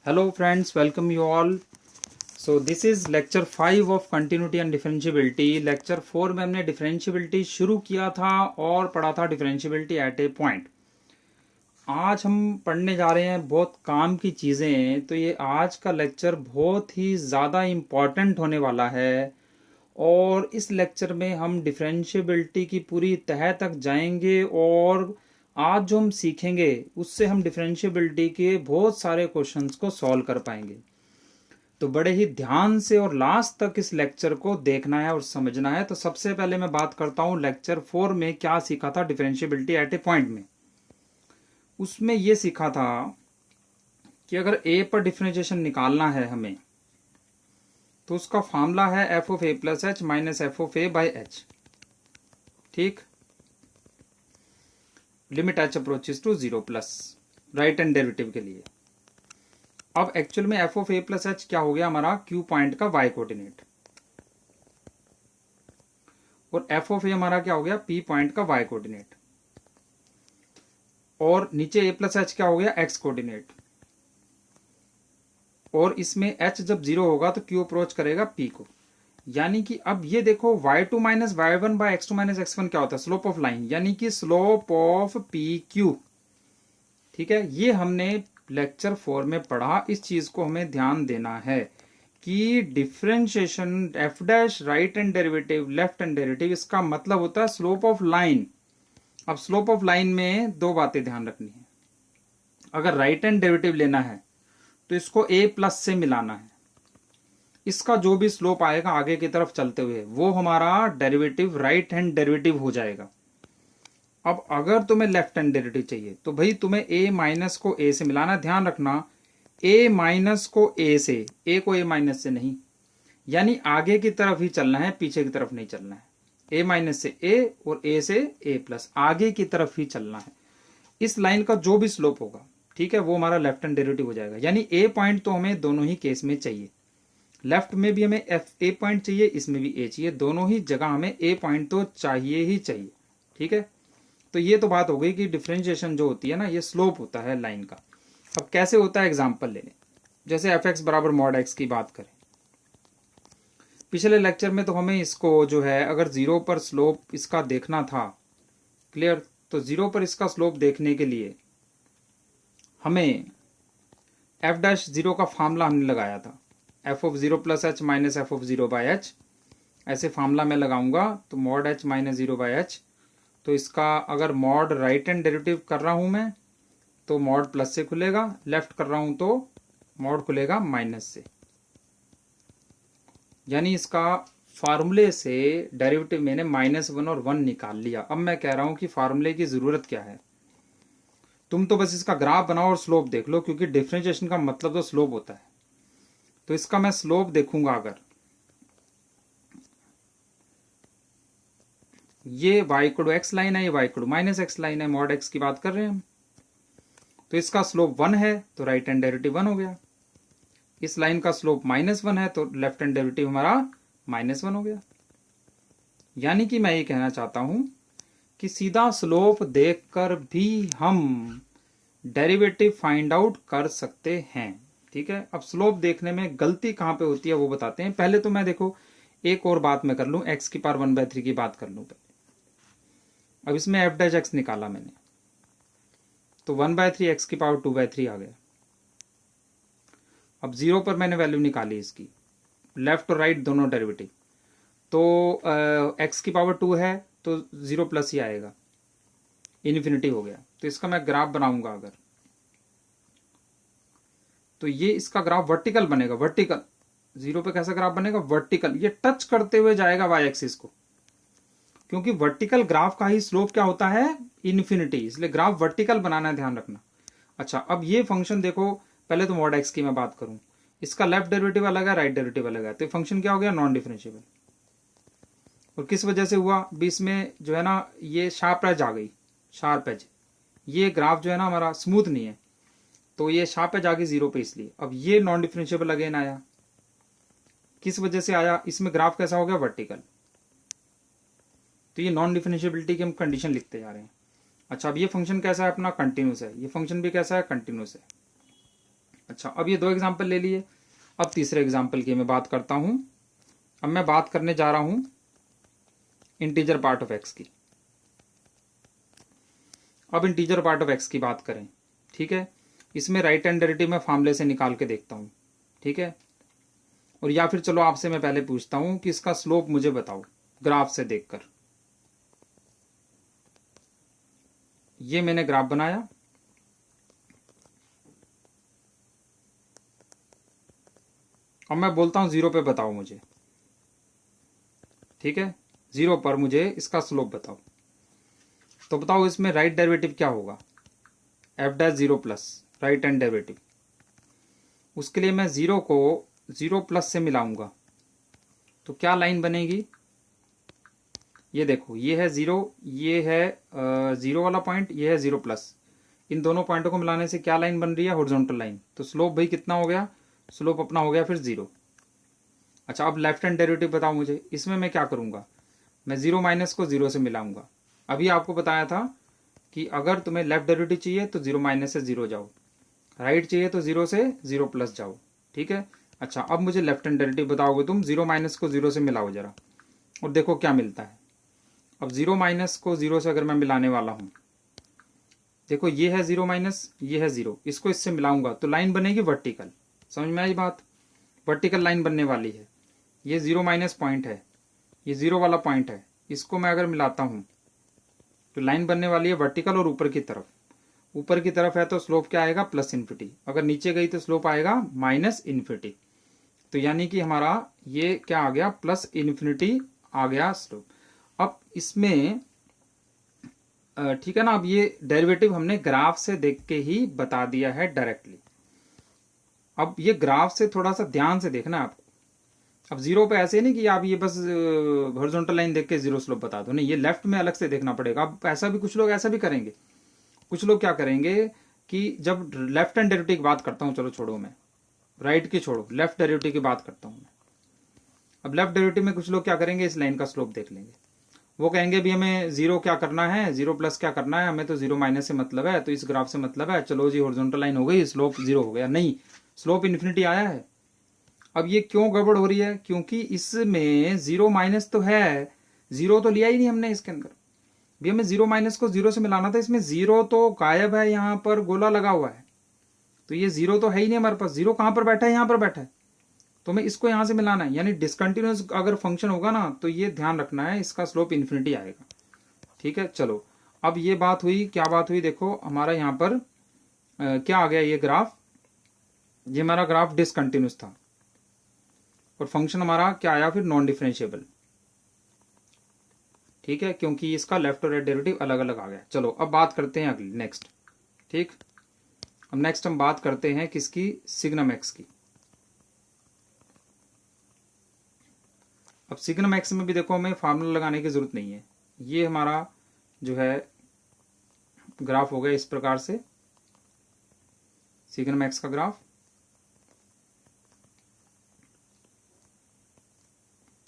Hello friends, welcome you all. So this is lecture 5 of continuity and differentiability. lecture 4 में हमने differentiability शुरू किया था और पढ़ा था differentiability at a point. आज हम पढ़ने जा रहे हैं बहुत काम की चीज़ें। तो ये आज का लेक्चर बहुत ही ज़्यादा इम्पॉर्टेंट होने वाला है और इस लेक्चर में हम डिफरेंशिएबिलिटी की पूरी तह तक जाएंगे और आज जो हम सीखेंगे उससे हम डिफरेंशिएबिलिटी के बहुत सारे क्वेश्चंस को सॉल्व कर पाएंगे। तो बड़े ही ध्यान से और लास्ट तक इस लेक्चर को देखना है और समझना है। तो सबसे पहले मैं बात करता हूं लेक्चर 4 में क्या सीखा था डिफरेंशिएबिलिटी एट ए पॉइंट में। उसमें यह सीखा था कि अगर ए पर डिफरेंशिएशन निकालना है हमें तो उसका फॉर्मूला है F of A plus H minus F of A by H. ठीक, limit H approaches to 0 plus right hand derivative के लिए। अब एक्चुअल में F of A plus H क्या हो गया हमारा क्यू पॉइंट का वाई कोऑर्डिनेट और एफ ऑफ ए हमारा क्या हो गया पी पॉइंट का वाई कोऑर्डिनेट और नीचे ए प्लस एच क्या हो गया एक्स कोऑर्डिनेट। और इसमें h जब 0 होगा तो q अप्रोच करेगा p को। यानी कि अब ये देखो y2 minus Y one by X two minus X one क्या होता है स्लोप ऑफ लाइन, यानी कि स्लोप ऑफ PQ। ठीक है, ये हमने लेक्चर 4 में पढ़ा। इस चीज को हमें ध्यान देना है कि differentiation F dash right hand derivative left hand derivative इसका मतलब होता है स्लोप ऑफ लाइन। अब स्लोप ऑफ लाइन में दो बातें ध्यान रखनी है। अगर राइट हैंड डेरिवेटिव लेना है तो इसको a प्लस से मिलाना है। इसका जो भी स्लोप आएगा आगे की तरफ चलते हुए वो हमारा डेरिवेटिव राइट हैंड डेरिवेटिव हो जाएगा। अब अगर तुम्हें लेफ्ट हैंड डेरिवेटिव चाहिए तो भाई तुम्हें a माइनस को a से मिलाना। ध्यान रखना a माइनस को a से, a को a माइनस से नहीं, यानी आगे की तरफ ही चलना है, पीछे की तरफ नहीं चलना है। a माइनस से a और a से a प्लस, आगे की तरफ ही चलना है। इस लाइन का जो भी स्लोप होगा, ठीक है, वो हमारा लेफ्ट हैंड डेरिवेटिव हो जाएगा। यानी ए पॉइंट तो हमें दोनों ही केस में चाहिए। लेफ्ट में भी हमें ए पॉइंट चाहिए, इसमें भी ए चाहिए, दोनों ही जगह हमें ए पॉइंट तो चाहिए ही चाहिए। ठीक है, तो ये तो बात हो गई कि डिफरेंशिएशन जो होती है ना ये स्लोप होता है लाइन का। अब कैसे होता है एग्जाम्पल ले लें, जैसे एफ एक्स बराबर मॉड एक्स की बात करें। पिछले लेक्चर में तो हमें इसको जो है अगर 0 पर स्लोप इसका देखना था, क्लियर, तो 0 पर इसका स्लोप देखने के लिए हमें एफ डैश 0 का फार्मूला हमने लगाया था, F of 0 plus H minus F of 0 by H. ऐसे फार्मूला मैं लगाऊंगा तो mod H minus 0 by H. तो इसका अगर मॉड राइट हैंड डेरिवेटिव कर रहा हूं मैं तो मॉड प्लस से खुलेगा, लेफ्ट कर रहा हूं तो मॉड खुलेगा माइनस से। यानी इसका फार्मूले से डेरिवेटिव मैंने -1 और 1 निकाल लिया। अब मैं कह रहा हूं कि फार्मूले की जरूरत क्या है, तुम तो बस इसका ग्राफ बनाओ और स्लोप देख लो, क्योंकि डिफरेंशिएशन का मतलब तो स्लोप होता है। तो इसका मैं स्लोप देखूंगा, अगर ये y equal to X line है, ये y equal to minus X line है, मॉड एक्स की बात कर रहे हैं हम, तो इसका स्लोप 1 है तो राइट हैंड डेरिवेटिव 1 हो गया। इस लाइन का स्लोप -1 है तो लेफ्ट हैंड डेरिवेटिव हमारा -1 हो गया। यानी कि मैं ये कहना चाहता हूं कि सीधा स्लोप देखकर भी हम डेरिवेटिव फाइंड आउट कर सकते हैं। ठीक है, अब स्लोप देखने में गलती कहां पे होती है वो बताते हैं। पहले तो मैं देखो एक और बात मैं कर लूं, एक्स की पावर 1/3 की बात कर लूं पहले। अब इसमें एफ डैश एक्स निकाला मैंने तो 1/3 एक्स की पावर 2/3 आ गया। अब 0 पर मैंने वैल्यू निकाली इसकी, लेफ्ट और राइट दोनों डेरिवेटिव, तो एक्स की पावर 2 है तो 0 प्लस ही आएगा, इन्फिनिटी हो गया। तो इसका मैं ग्राफ बनाऊंगा अगर, तो ये इसका ग्राफ वर्टिकल बनेगा। वर्टिकल 0 पे कैसा ग्राफ बनेगा, वर्टिकल, ये टच करते हुए जाएगा वाई एक्सिस को, क्योंकि वर्टिकल ग्राफ का ही स्लोप क्या होता है, इन्फिनिटी, इसलिए ग्राफ वर्टिकल बनाना है, ध्यान रखना। अच्छा, अब ये फंक्शन देखो, पहले तो मॉड एक्स की मैं बात करूं, इसका लेफ्ट डेरिवेटिव अलग है, राइट डेरिवेटिव अलग है, तो फंक्शन क्या हो गया, नॉन डिफरेंशिएबल। और किस वजह से हुआ, बीच में जो है ना ये शार्प एज आ गई, शार्प एज, ये ग्राफ जो है ना हमारा स्मूथ नहीं है, तो ये शार्प एज आ गई 0 पे, इसलिए अब ये नॉन डिफरेंशिएबल अगेन आया। किस वजह से आया, इसमें ग्राफ कैसा हो गया, वर्टिकल। तो ये नॉन डिफरेंशिएबिलिटी की हम कंडीशन लिखते जा रहे हैं। अच्छा, अब ये फंक्शन कैसा है अपना, कंटिन्यूस है, ये फंक्शन भी कैसा है, कंटिन्यूस है। अच्छा, अब ये 2 एग्जाम्पल ले लिए। अब तीसरे एग्जाम्पल की मैं बात करता हूं। अब मैं बात करने जा रहा हूं इंटीजर पार्ट ऑफ एक्स की। अब इंटीजर पार्ट ऑफ एक्स की बात करें, ठीक है। इसमें राइट हैंड डेरिवेटिव मैं फार्मूले से निकाल के देखता हूं, ठीक है। और या फिर चलो आपसे मैं पहले पूछता हूं कि इसका स्लोप मुझे बताओ ग्राफ से देखकर। ये मैंने ग्राफ बनाया, अब मैं बोलता हूं 0 पे बताओ मुझे, ठीक है। 0 पर मुझे इसका स्लोप बताओ। तो बताओ इसमें राइट डेरिवेटिव क्या होगा, F dash 0 plus right hand derivative. उसके लिए मैं 0 को 0 प्लस से मिलाऊंगा तो क्या लाइन बनेगी, ये देखो, ये है 0, ये है 0 वाला पॉइंट, ये है 0 प्लस। इन दोनों पॉइंटों को मिलाने से क्या लाइन बन रही है, हॉरिजॉन्टल लाइन। तो स्लोप भाई कितना हो गया, स्लोप अपना हो गया फिर 0। अच्छा, अब लेफ्ट हैंड डेरिवेटिव बताओ मुझे। इसमें मैं क्या करूंगा, मैं 0 माइनस को 0 से मिलाऊंगा। अभी आपको बताया था कि अगर तुम्हें लेफ्ट डेरिवेटिव चाहिए तो 0 माइनस से 0 जाओ, राइट चाहिए तो 0 से 0 प्लस जाओ, ठीक है। अच्छा, अब मुझे लेफ्ट हैंड डेरिवेटिव बताओगे तुम। 0 माइनस को 0 से मिलाओ जरा और देखो क्या मिलता है। अब 0 माइनस को 0 से अगर मैं मिलाने वाला हूं, देखो ये है 0 माइनस, ये है 0, इसको इससे मिलाऊंगा तो लाइन बनेगी वर्टिकल। समझ में आई बात, वर्टिकल लाइन बनने वाली है। ये 0 माइनस पॉइंट है, ये 0 वाला पॉइंट है, इसको मैं अगर मिलाता हूं तो लाइन बनने वाली है वर्टिकल और ऊपर की तरफ। ऊपर की तरफ है तो स्लोप क्या आएगा, प्लस इन्फिनिटी। अगर नीचे गई तो स्लोप आएगा माइनस इन्फिनिटी। तो यानी कि हमारा ये क्या आ गया, प्लस इन्फिनिटी आ गया स्लोप। अब इसमें ठीक है ना, अब ये डेरिवेटिव हमने ग्राफ से देख के ही बता दिया है डायरेक्टली। अब ये ग्राफ से थोड़ा सा ध्यान से देखना है आपको। अब 0 पे ऐसे नहीं कि आप ये बस हॉरिजॉन्टल लाइन देख के 0 स्लोप बता दो, नहीं, ये लेफ्ट में अलग से देखना पड़ेगा। अब ऐसा भी कुछ लोग ऐसा भी करेंगे। कुछ लोग क्या करेंगे कि जब लेफ्ट हैंड डेरिवेटिव की बात करता हूं, चलो छोड़ो, मैं राइट की छोड़ो, लेफ्ट डेरिवेटिव की बात करता हूं मैं। अब लेफ्ट डेरिवेटिव में कुछ लोग क्या करेंगे, इस लाइन का स्लोप देख लेंगे। वो कहेंगे भी हमें 0 क्या करना है, 0 प्लस क्या करना है, हमें तो 0 माइनस से मतलब है, तो इस ग्राफ से मतलब है, चलो जी हॉरिजॉन्टल लाइन हो गई, स्लोप 0 हो गया। नहीं, स्लोप इन्फिनिटी आया है। अब ये क्यों गड़बड़ हो रही है, क्योंकि इसमें 0 माइनस तो है, 0 तो लिया ही नहीं हमने इसके अंदर। भी हमें 0 माइनस को 0 से मिलाना था, इसमें 0 तो गायब है, यहां पर गोला लगा हुआ है। तो ये 0 तो है ही नहीं हमारे पास। 0 कहां पर बैठा है, यहां पर बैठा है। तो हमें इसको यहां से मिलाना है, यानी डिसकंटिन्यूअस अगर फंक्शन होगा ना तो ये ध्यान रखना है, इसका स्लोप इन्फिनिटी आएगा, ठीक है। चलो, अब ये बात हुई, क्या बात हुई, देखो हमारा यहां पर क्या आ गया, ये ग्राफ, ये हमारा ग्राफ डिसकंटिन्यूअस था और फंक्शन हमारा क्या आया फिर, नॉन डिफरेंशिएबल, ठीक है, क्योंकि इसका लेफ्ट और राइट डेरिवेटिव अलग अलग आ गया। चलो अब बात करते हैं अगली, नेक्स्ट, ठीक। अब नेक्स्ट हम बात करते हैं किसकी, सिग्नम एक्स की। अब सिग्नम एक्स में भी देखो हमें फार्मूला लगाने की जरूरत नहीं है। ये हमारा जो है ग्राफ हो गया इस प्रकार से, सिग्नम एक्स का ग्राफ।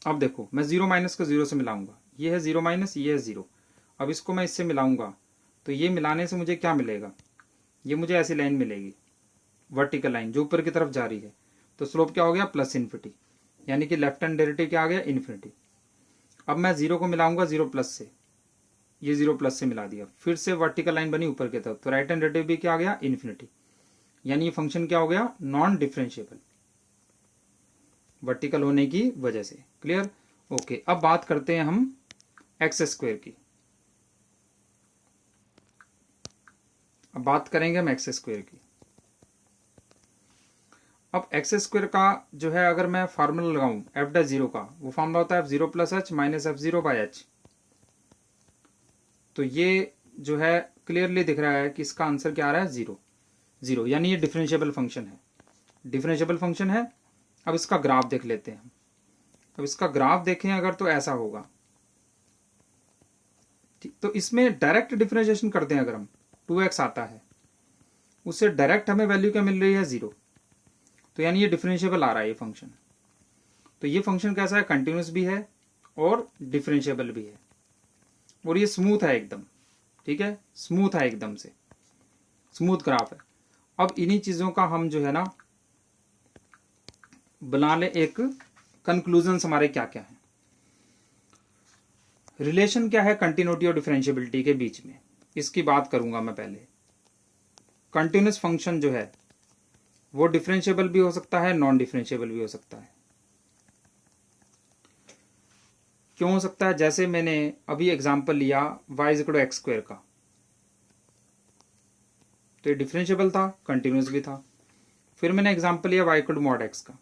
अब देखो मैं 0 माइनस को 0 से मिलाऊंगा, ये है 0 माइनस, ये है 0। अब इसको मैं इससे मिलाऊंगा तो ये मिलाने से मुझे क्या मिलेगा, ये मुझे ऐसी लाइन मिलेगी, वर्टिकल लाइन जो ऊपर की तरफ जा रही है। तो स्लोप क्या हो गया, प्लस इन्फिनिटी, यानी कि लेफ्ट हैंड डेरिवेटिव क्या आ गया, इन्फिनिटी। अब मैं 0 को मिलाऊंगा 0 प्लस से, ये 0 प्लस से मिला दिया, फिर से वर्टिकल लाइन बनी ऊपर की तरफ, तो राइट हैंड डेरिवेटिव भी क्या आ गया, इन्फिनिटी। यानी ये फंक्शन क्या हो गया, नॉन डिफरेंशिएबल, वर्टिकल होने की वजह से। Clear, okay. अब बात करते हैं हम एक्स स्क्वायर की। अब बात करेंगे हम एक्स स्क्वायर की। अब एक्स स्क्वायर का जो है अगर मैं फार्मूला लगाऊं एफ डैश 0 का, वो फार्मूला होता है F0 plus H minus F0 by H. तो ये जो है क्लियरली दिख रहा है कि इसका आंसर क्या आ रहा है, 0 0, यानी ये डिफरेंशिएबल फंक्शन है, डिफरेंशिएबल फंक्शन है। अब इसका ग्राफ देख लेते हैं। अब इसका ग्राफ देखें अगर तो ऐसा होगा, तो इसमें डायरेक्ट डिफरेंशिएशन करते हैं अगर हम, 2x आता है, उससे डायरेक्ट हमें वैल्यू क्या मिल रही है, 0। तो यानी ये डिफरेंशिएबल आ रहा है ये फंक्शन। तो ये फंक्शन कैसा है, कंटिन्यूस भी है और डिफरेंशिएबल भी है, और ये स्मूथ है एकदम, ठीक है, स्मूथ है एकदम से, स्मूथ ग्राफ है। अब इन्हीं चीजों का हम जो है ना बना ले एक कंक्लूजन हमारे क्या क्या है। रिलेशन क्या है कंटिन्यूटी और डिफरेंशिएबिलिटी के बीच में, इसकी बात करूंगा मैं पहले। कंटिन्यूस फंक्शन जो है वो डिफरेंशिएबल भी हो सकता है, नॉन डिफरेंशिएबल भी हो सकता है। क्यों हो सकता है? जैसे मैंने अभी एग्जांपल लिया y is equal to X square का, तो ये डिफरेंशिएबल था, कंटिन्यूस भी था। फिर मैंने एग्जांपल लिया y equal to mod x का,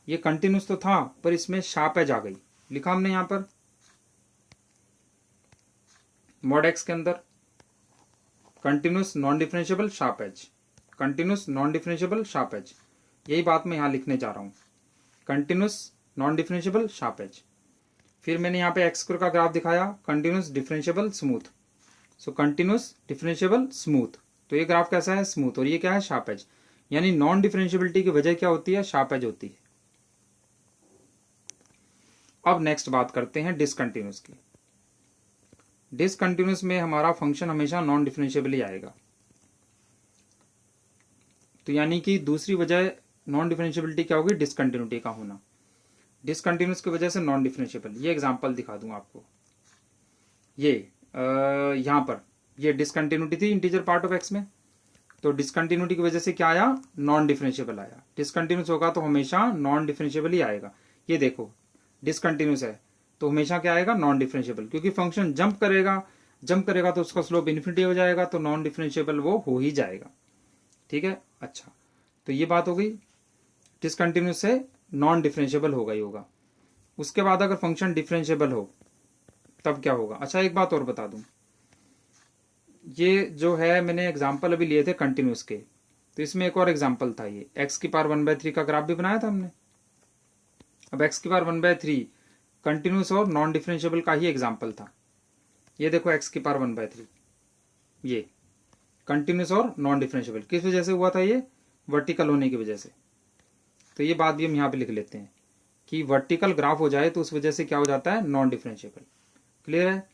ये कंटिन्यूस तो था पर इसमें शार्प एज आ गई, लिखा हमने यहां पर मॉड x के अंदर continuous non differentiable sharp edge, continuous non differentiable sharp edge, यही बात मैं यहां लिखने जा रहा हूं, continuous non differentiable sharp edge. फिर मैंने यहाँ पे एक्स स्क्वायर का ग्राफ दिखाया, continuous differentiable smooth, so continuous differentiable smooth, तो ये ग्राफ कैसा है? स्मूथ। और ये क्या है? Sharp edge. यानी नॉन डिफरेंशिएबिलिटी की वजह क्या होती है? शार्प एज होती है। अब नेक्स्ट बात करते हैं डिसकंटिन्यूस की। डिसकंटिन्यूस में हमारा फंक्शन हमेशा नॉन डिफरेंशिएबल ही आएगा, तो यानी कि दूसरी वजह नॉन डिफरेंशिएबिलिटी क्या होगी? डिसकंटिन्यूटी का होना। डिसकंटिन्यूस की वजह से नॉन डिफरेंशिएबल, ये एग्जांपल दिखा दूं आपको। ये यहां पर ये डिसकंटिन्यूटी थी इंटीजर पार्ट ऑफ एक्स में, तो डिसकंटिन्यूटी की वजह से क्या आया? नॉन डिफरेंशिएबल आया। डिसकंटिन्यूस होगा तो हमेशा नॉन डिफरेंशिएबल ही आएगा। ये देखो डिसकंटिन्यूस है तो हमेशा क्या आएगा? नॉन डिफरेंशिएबल, क्योंकि फंक्शन जंप करेगा तो उसका स्लोप इन्फिनिटी हो जाएगा, तो नॉन डिफरेंशिएबल वो हो ही जाएगा। ठीक है, अच्छा, तो ये बात हो गई, डिसकंटिन्यूस से नॉन डिफरेंशिएबल होगा ही होगा। उसके बाद अगर फंक्शन डिफरेंशिएबल हो तब क्या होगा? अच्छा, एक बात और बता दूं, ये जो है मैंने एग्जाम्पल अभी लिए थे कंटिन्यूस के, तो इसमें एक और एग्जाम्पल था, ये एक्स की पावर 1/3 का ग्राफ भी बनाया था हमने। अब एक्स की पावर 1/3 कंटिन्यूस और नॉन डिफरेंशिएबल का ही एग्जाम्पल था। ये देखो एक्स की पावर 1/3, ये कंटिन्यूस और नॉन डिफरेंशिएबल किस वजह से हुआ था? ये वर्टिकल होने की वजह से। तो ये बात भी हम यहाँ पे लिख लेते हैं कि वर्टिकल ग्राफ हो जाए तो उस वजह से क्या हो जाता है? Non differentiable. क्लियर है?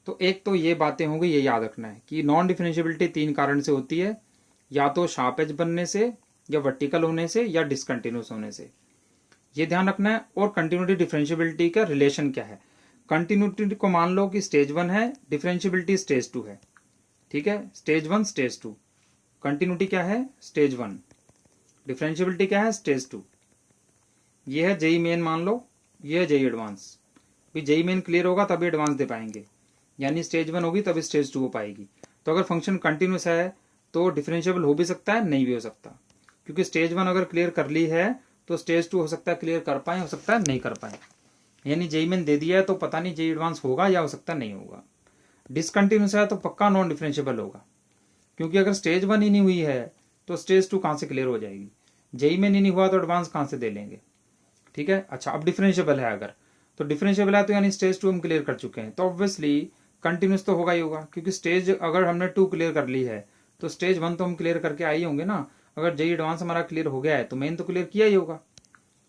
तो एक तो ये बातें होंगी, ये याद रखना है कि नॉन डिफरेंशिएबिलिटी 3 कारण से होती है, या तो शार्प एज बनने से, या वर्टिकल होने से, या डिसकंटिन्यूस होने से, ये ध्यान रखना है। और कंटिन्यूटी डिफरेंशिएबिलिटी का रिलेशन क्या है? कंटिन्यूटी को मान लो कि स्टेज 1 है, डिफरेंशिएबिलिटी स्टेज 2 है। ठीक है, स्टेज 1 स्टेज 2, कंटिन्यूटी क्या है? स्टेज 1, डिफरेंशिएबिलिटी क्या है? स्टेज 2। ये है जेई मेन मान लो, ये है जेई एडवांस। भी जेई मेन क्लियर होगा तभी एडवांस दे पाएंगे, यानी स्टेज 1 होगी तभी स्टेज 2 हो पाएगी। तो अगर फंक्शन कंटिन्यूस है तो डिफरेंशिएबल हो भी सकता है, नहीं भी हो सकता, क्योंकि स्टेज 1 अगर क्लियर कर ली है तो स्टेज 2 हो सकता है क्लियर कर पाए, हो सकता है नहीं कर पाए। यानी जेई मेन दे दिया है तो पता नहीं जेई एडवांस होगा या हो सकता नहीं होगा। डिसकंटिन्यूस है तो पक्का नॉन डिफरेंशिएबल होगा, क्योंकि अगर स्टेज 1 ही नहीं हुई है तो स्टेज 2 कहां से क्लियर हो जाएगी? जेई मेन ही नहीं हुआ तो एडवांस कहां से दे लेंगे? ठीक है, अच्छा, अब डिफरेंशिएबल है अगर, तो डिफरेंशिएबल है तो यानी स्टेज 2 हम क्लियर कर चुके हैं, तो ऑब्वियसली कंटिन्यूस तो होगा ही होगा, क्योंकि स्टेज अगर हमने 2 क्लियर कर ली है तो स्टेज 1 तो हम क्लियर करके आए ही होंगे ना। अगर जेई एडवांस हमारा क्लियर हो गया है तो मेन तो क्लियर किया ही होगा।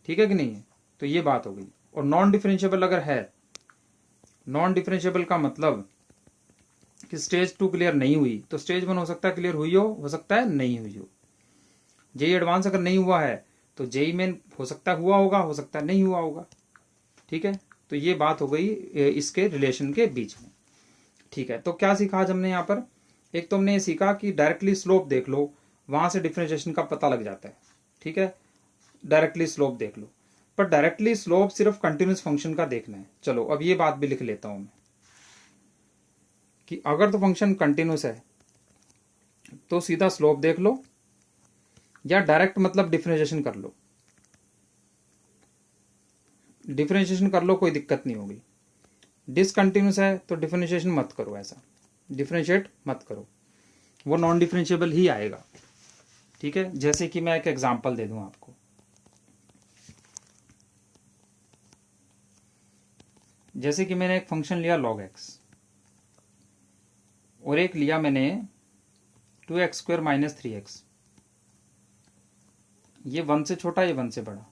ठीक है कि नहीं? तो ये बात हो गई। और नॉन डिफरेंशिएबल अगर है, नॉन डिफरेंशिएबल का मतलब कि स्टेज 2 क्लियर नहीं हुई, तो स्टेज 1 हो सकता है क्लियर हुई हो सकता है नहीं हुई हो। जेई एडवांस अगर नहीं हुआ है तो जेई मेन हो सकता है हुआ होगा, हो सकता है नहीं हुआ होगा। ठीक है, तो ये बात हो गई इसके रिलेशन के बीच में। ठीक है, तो क्या सीखा आज हमने यहाँ पर? एक तो हमने ये सीखा कि डायरेक्टली स्लोप देख लो, वहां से डिफरेंशिएशन का पता लग जाता है। ठीक है, डायरेक्टली स्लोप देख लो, पर डायरेक्टली स्लोप सिर्फ कंटिन्यूस फंक्शन का देखना है। चलो अब ये बात भी लिख लेता हूं मैं कि अगर तो फंक्शन कंटिन्यूस है तो सीधा स्लोप देख लो, या डायरेक्ट मतलब डिफरेंशिएशन कर लो। डिफरेंशिएशन कर लो, कोई दिक्कत नहीं होगी। डिसकंटिन्यूस है तो डिफरेंशिएशन मत करो, ऐसा डिफरेंशिएट मत करो, वो नॉन डिफरेंशिएबल ही आएगा। ठीक है, जैसे कि मैं एक एग्जांपल दे दूं आपको, जैसे कि मैंने एक फंक्शन लिया log x और एक लिया मैंने 2x² - 3x, ये 1 से छोटा, ये 1 से बड़ा।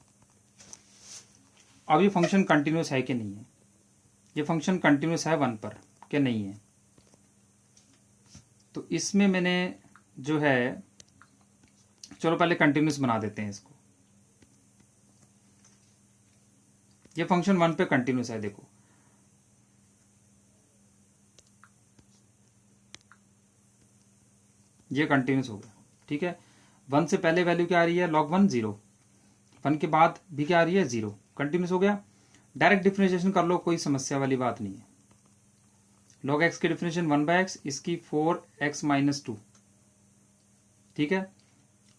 अब ये फंक्शन कंटिन्यूस है कि नहीं है? ये फंक्शन कंटिन्यूस है 1 पर कि नहीं है? तो इसमें मैंने जो है चलो पहले कंटिन्यूस बना देते हैं इसको। ये फंक्शन 1 पे कंटिन्यूस है, देखो ये कंटिन्यूस हो गया, ठीक है। 1 से पहले वैल्यू क्या आ रही है, log 1 0, 1 के बाद भी क्या आ रही है 0, कंटिन्यूस हो गया। डायरेक्ट डिफरेंशिएशन कर लो, कोई समस्या वाली बात नहीं है। log x की डिफरेंशिएशन 1/x, इसकी 4x - 2, ठीक है।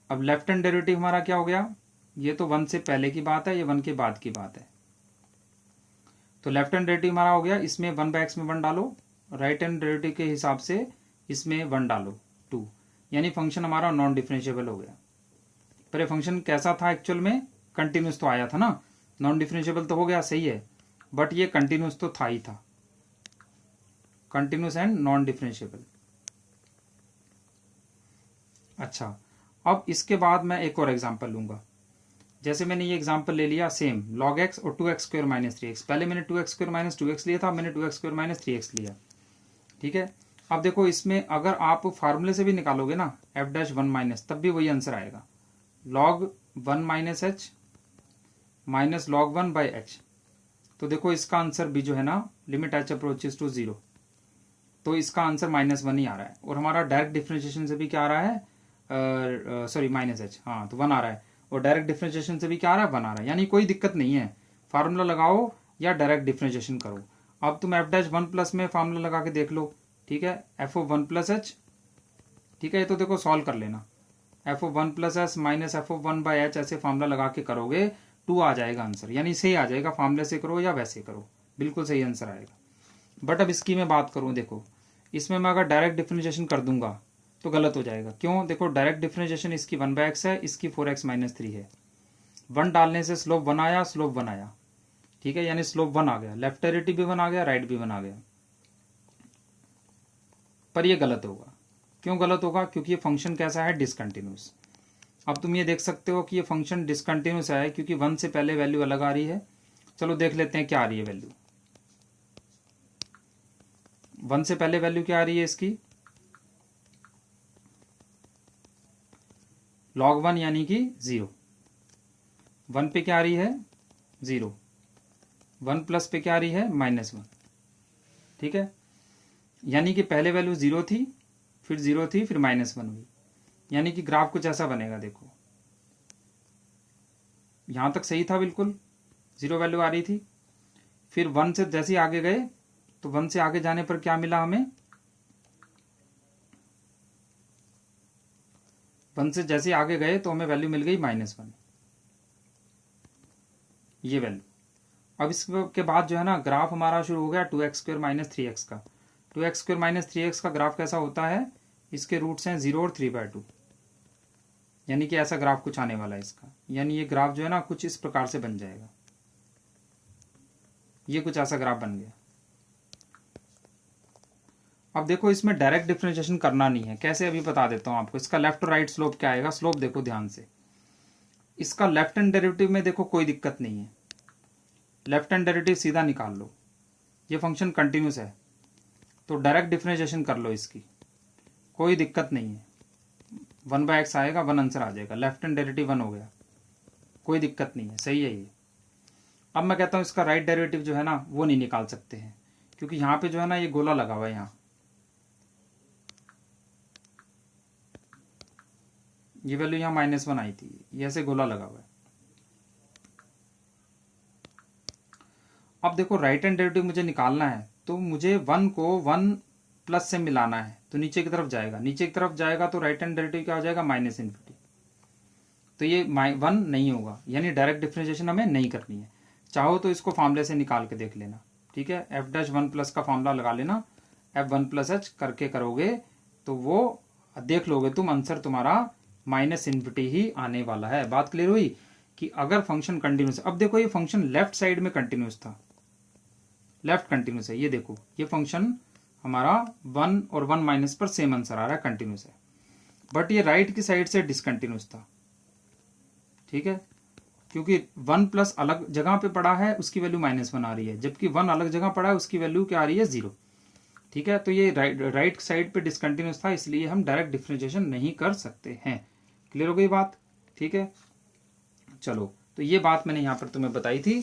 अब लेफ्ट हैंड डेरिवेटिव हमारा क्या हो गया, ये तो 1 से पहले की बात है, ये 1 के बाद की बात है। तो लेफ्ट हैंड डेरिवेटिव हमारा हो गया, इसमें 1/x में 1 डालो, राइट हैंड डेरिवेटिव के हिसाब से इसमें 1 डालो 2, यानी फंक्शन हमारा नॉन डिफरेंशिएबल हो गया। पर ये फंक्शन कैसा था एक्चुअल में, कंटिन्यूस तो आया था ना, नॉन डिफरेंशिएबल तो हो गया, सही है, बट ये कंटिन्यूस तो था ही था, कंटिन्यूस एंड नॉन डिफरेंशिएबल। अच्छा, अब इसके बाद मैं एक और एग्जांपल लूंगा। जैसे मैंने ये एग्जांपल ले लिया सेम log x और 2x² - 3x, पहले मैंने 2x² - 2x लिया था, मैंने 2x² - 3x लिया, ठीक है। अब देखो इसमें अगर आप फार्मूले से भी निकालोगे ना f'1 तब भी वही आंसर आएगा, log 1 - h minus log 1/h। तो देखो इसका आंसर भी जो है ना, लिमिट h अप्रोचेस टू 0, तो इसका आंसर -1 ही आ रहा है। और हमारा डायरेक्ट डिफरेंशिएशन से भी क्या आ रहा है, सॉरी -h, हाँ तो 1 आ रहा है। और डायरेक्ट डिफरेंशिएशन से भी क्या आ रहा है, 1 आ रहा है, यानी कोई दिक्कत नहीं है, फार्मूला लगाओ या डायरेक्ट डिफरेंशिएशन करो। अब तुम f'1+ में फार्मूला लगा के देख लो, ठीक है, f(1+h), ठीक है। ये तो देखो सॉल्व कर लेना, f(1+s - f(1/h) ऐसे फार्मूला लगा के करोगे 2 आ जाएगा आंसर, यानी सही आ जाएगा, फार्मूले से करो या वैसे करो, बिल्कुल सही आंसर आएगा। बट अब इसकी मैं बात करूं, देखो इसमें मैं अगर डायरेक्ट डिफरेंशिएशन कर दूंगा तो गलत हो जाएगा। क्यों, देखो डायरेक्ट डिफरेंशिएशन इसकी 1/x है, इसकी 4x - 3 है। 1 डालने से स्लोप 1 आया, स्लोप 1 आया, ठीक है, यानी स्लोप 1 आ गया, लेफ्ट डेरिवेटिव भी 1 आ गया, राइट भी 1 आ गया। पर ये गलत होगा। क्यों गलत होगा, क्योंकि ये फंक्शन कैसा है, डिसकंटिन्यूस। अब तुम ये देख सकते हो कि ये फंक्शन डिसकंटिन्यूस है क्योंकि 1 से पहले वैल्यू अलग आ रही है। चलो देख लेते हैं क्या आ रही है वैल्यू। 1 से पहले वैल्यू क्या आ रही है इसकी, log 1 यानी कि 0, 1 पे क्या आ रही है 0, 1 प्लस पे क्या आ रही है -1, ठीक है। यानी कि पहले वैल्यू 0 थी, फिर 0 थी, फिर -1 हुई, यानी कि ग्राफ कुछ ऐसा बनेगा। देखो यहां तक सही था, बिल्कुल 0 वैल्यू आ रही थी, फिर 1 से जैसे ही आगे गए तो 1 से आगे जाने पर क्या मिला हमें, 1 से जैसे ही आगे गए तो हमें वैल्यू मिल गई -1, ये वैल्यू। अब इसके बाद जो है ना ग्राफ हमारा शुरू हो गया 2x² - 3x का। 2x² - 3x का ग्राफ कैसा होता है, इसके रूट्स हैं 0 और 3/2, यानी कि ऐसा ग्राफ कुछ आने वाला है इसका, यानी ये ग्राफ जो है ना कुछ इस प्रकार से बन जाएगा, ये कुछ ऐसा ग्राफ बन गया। अब देखो इसमें डायरेक्ट डिफरेंशिएशन करना नहीं है, कैसे अभी बता देता हूं आपको। इसका लेफ्ट और राइट स्लोप क्या आएगा, स्लोप देखो ध्यान से, इसका लेफ्ट हैंड डेरिवेटिव में देखो कोई दिक्कत नहीं है, लेफ्ट हैंड डेरिवेटिव सीधा निकाल लो, ये फंक्शन कंटिन्यूस है तो डायरेक्ट डिफरेंशिएशन कर लो इसकी, कोई दिक्कत नहीं है, 1/x आएगा, 1 आंसर आ जाएगा, लेफ्ट हैंड डेरिवेटिव 1 हो गया, कोई दिक्कत नहीं है, सही है ये। अब मैं कहता हूं इसका राइट डेरिवेटिव जो है ना वो नहीं निकाल सकते हैं, क्योंकि यहां पे जो है ना ये गोला लगा हुआ है, यहां ये वैल्यू यहाँ -1 आई थी, ये ऐसे गोला लगा हुआ है। अब देखो राइट हैंड डेरिवेटिव मुझे निकालना है तो मुझे 1 को 1 प्लस से मिलाना है, तो नीचे की तरफ जाएगा, नीचे की तरफ जाएगा तो राइट हैंड डेरिवेटिव क्या हो जाएगा -∞, तो ये 1 नहीं होगा, यानी डायरेक्ट डिफरेंशिएशन हमें नहीं करनी है। चाहो तो इसको फार्मूले से निकाल के देख लेना, ठीक है, f'1+ का फार्मूला लगा लेना, f1+h करके करोगे तो वो देख लोगे तुम, आंसर तुम्हारा -∞ ही आने वाला है। बात क्लियर हुई कि अगर फंक्शन कंटिन्यूस, अब देखो ये फंक्शन लेफ्ट साइड में कंटिन्यूस था, लेफ्ट कंटिन्यूस है, ये देखो ये फंक्शन हमारा 1 और 1 - पर सेम आंसर आ रहा है, कंटिन्यूस है, बट ये राइट की साइड से डिसकंटिन्यूस था, ठीक है, क्योंकि 1+ अलग जगह पे पड़ा है उसकी वैल्यू -1 आ रही है, जबकि 1 अलग जगह पड़ा है उसकी वैल्यू क्या आ रही है 0, ठीक है। तो ये राइट साइड पे डिसकंटिन्यूस था, इसलिए हम डायरेक्ट डिफरेंशिएशन नहीं कर सकते हैं। क्लियर हो गई बात। ठीक है। चलो, तो ये बात मैंने यहाँ पर तुम्हें बताई थी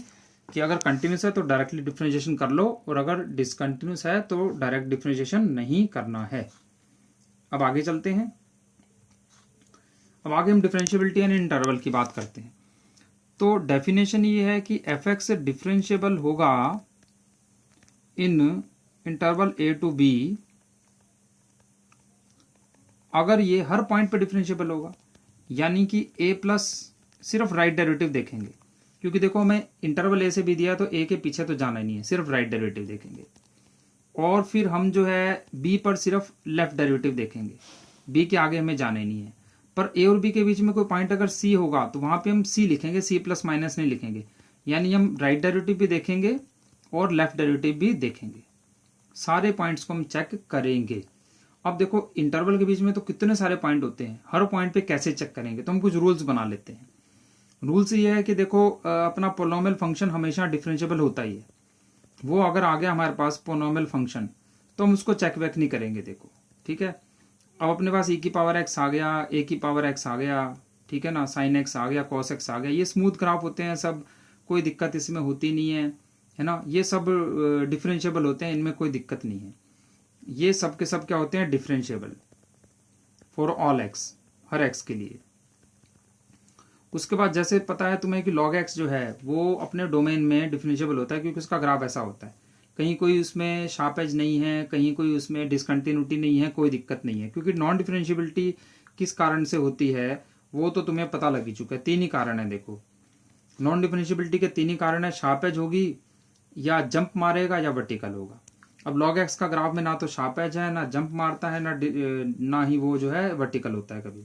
कि अगर कंटिन्यूस है तो डायरेक्टली डिफरेंशिएशन कर लो, और अगर डिसकंटिन्यूस है तो डायरेक्ट डिफरेंशिएशन नहीं करना है। अब आगे चलते हैं। अब आगे हम डिफरेंशिएबिलिटी एंड इंटरवल की बात करते हैं। तो डेफिनेशन ये है कि एफ एक्स डिफरेंशिएबल होगा in interval A to B अगर ये हर पॉइंट पे डिफरेंशिएबल होगा, यानी कि ए प्लस सिर्फ राइट डेरिवेटिव देखेंगे, क्योंकि देखो हमें इंटरवल ए से भी दिया तो ए के पीछे तो जाना ही नहीं है, सिर्फ राइट डेरिवेटिव देखेंगे। और फिर हम जो है बी पर सिर्फ लेफ्ट डेरिवेटिव देखेंगे, बी के आगे हमें जाना ही नहीं है। पर ए और बी के बीच में कोई पॉइंट अगर सी होगा तो वहां पे हम सी लिखेंगे, सी प्लस माइनस नहीं लिखेंगे, यानी हम राइट डेरिवेटिव भी देखेंगे और लेफ्ट डेरिवेटिव भी देखेंगे, सारे पॉइंट्स को हम चेक करेंगे। अब देखो इंटरवल के बीच में तो कितने सारे पॉइंट होते हैं, हर पॉइंट पे कैसे चेक करेंगे, तो हम कुछ रूल्स बना लेते हैं। रूल्स ये है कि देखो अपना पोलिनोमियल फंक्शन हमेशा डिफरेंशिएबल होता ही है, वो अगर आ गया हमारे पास पोलिनोमियल फंक्शन तो हम उसको चेक बैक नहीं करेंगे। देखो ठीक है, अब अपने पास e की पावर x आ गया, a की पावर x आ गया, ठीक है ना, sin x आ गया, cos x आ गया, ये स्मूथ ग्राफ होते हैं सब, कोई दिक्कत इसमें होती नहीं है ना, ये सब डिफरेंशिएबल होते हैं, इनमें कोई दिक्कत नहीं है। ये सब के सब क्या होते हैं, differentiable for all x, her x के लिए। उसके बाद जैसे पता है तुम्हें कि log x जो है वो अपने डोमेन में डिफरेंशिएबल होता है, क्योंकि उसका ग्राफ ऐसा होता है, कहीं कोई उसमें शार्प एज नहीं है, कहीं कोई उसमें डिसकंटिन्यूटी नहीं है, कोई दिक्कत नहीं है। क्योंकि नॉन डिफरेंशिएबिलिटी किस कारण से होती है वो तो तुम्हें पता लग ही चुका है, तीन ही कारण है। देखो नॉन डिफरेंशिएबिलिटी के तीन ही कारण है, शार्प एज होगी, या जंप मारेगा, या वर्टिकल होगा। अब log x का ग्राफ में ना तो शार्प एज है, ना जंप मारता है, ना ही वो जो है वर्टिकल होता है कभी,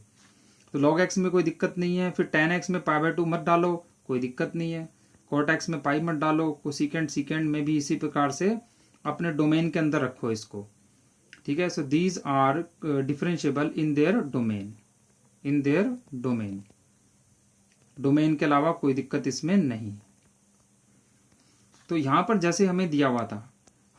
तो log x में कोई दिक्कत नहीं है। फिर tan x में π/2 मत डालो, कोई दिक्कत नहीं है। cot x में पाई मत डालो, कोसिकेंट सीकेंट में भी इसी प्रकार से अपने डोमेन के अंदर रखो इसको, ठीक है। So these are differentiable in their domain, in their domain, domain के अलावा कोई दिक्कत इसमें नहीं। तो यहां पर जैसे हमें दिया हुआ था,